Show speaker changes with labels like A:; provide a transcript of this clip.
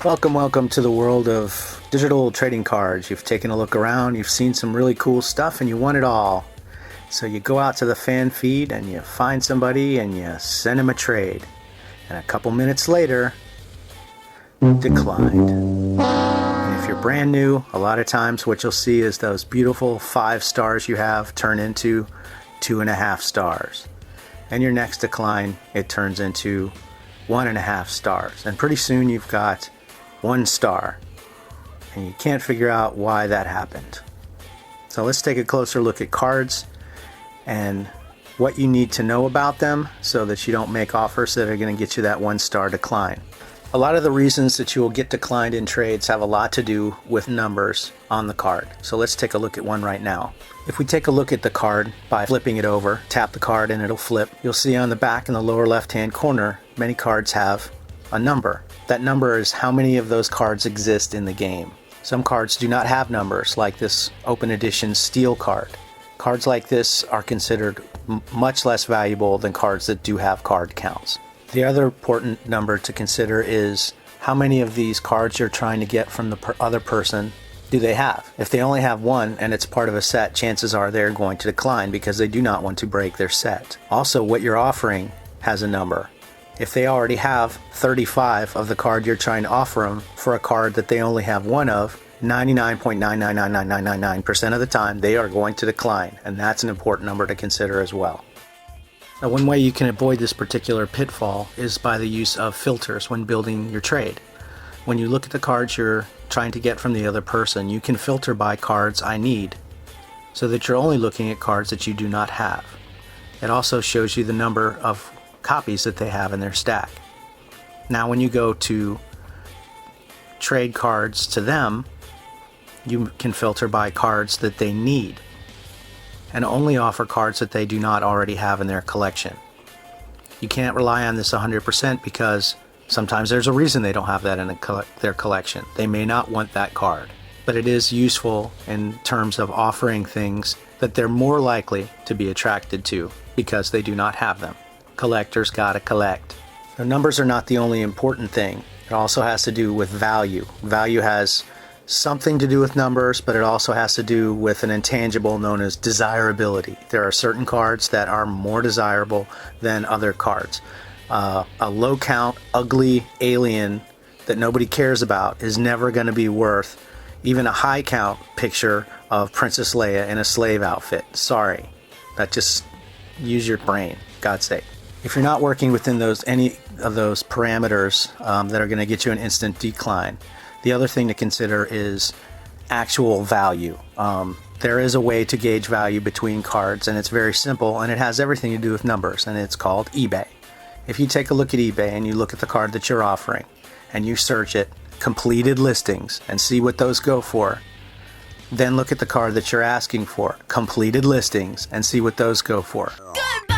A: Welcome to the world of digital trading cards. You've taken a look around, you've seen some really cool stuff, and you want it all. So you go out to the fan feed and you find somebody and you send them a trade. And a couple minutes later, declined. And if you're brand new, a lot of times what you'll see is those beautiful 5 stars you have turn into 2.5 stars. And your next decline, it turns into 1.5 stars. And pretty soon you've got 1 star. And you can't figure out why that happened. So let's take a closer look at cards and what you need to know about them so that you don't make offers that are going to get you that 1 star decline. A lot of the reasons that you will get declined in trades have a lot to do with numbers on the card. So let's take a look at one right now. If we take a look at the card by flipping it over, tap the card and it'll flip. You'll see on the back in the lower left hand corner, many cards have a number. That number is how many of those cards exist in the game. Some cards do not have numbers, like this open edition steel card. Cards like this are considered much less valuable than cards that do have card counts. The other important number to consider is how many of these cards you're trying to get from the other person do they have. If they only have 1 and it's part of a set, chances are they're going to decline because they do not want to break their set. Also, what you're offering has a number. If they already have 35 of the card you're trying to offer them for a card that they only have 1 of, 99.9999999% of the time they are going to decline, and that's an important number to consider as well. Now, one way you can avoid this particular pitfall is by the use of filters when building your trade. When you look at the cards you're trying to get from the other person, you can filter by cards I need, so that you're only looking at cards that you do not have. It also shows you the number of copies that they have in their stack. Now when you go to trade cards to them, you can filter by cards that they need and only offer cards that they do not already have in their collection. You can't rely on this 100% because sometimes there's a reason they don't have that in their collection. They may not want that card, but it is useful in terms of offering things that they're more likely to be attracted to because they do not have them. Collectors gotta collect. Now, numbers are not the only important thing. It also has to do with value. Value has something to do with numbers, but it also has to do with an intangible known as desirability. There are certain cards that are more desirable than other cards. A low count, ugly alien that nobody cares about is never going to be worth even a high count picture of Princess Leia in a slave outfit. Sorry. Just use your brain, God's sake. If you're not working within any of those parameters that are going to get you an instant decline, the other thing to consider is actual value. There is a way to gauge value between cards, and it's very simple, and it has everything to do with numbers, and it's called eBay. If you take a look at eBay and you look at the card that you're offering, and you search it, completed listings, and see what those go for, then look at the card that you're asking for, completed listings, and see what those go for.
B: Goodbye!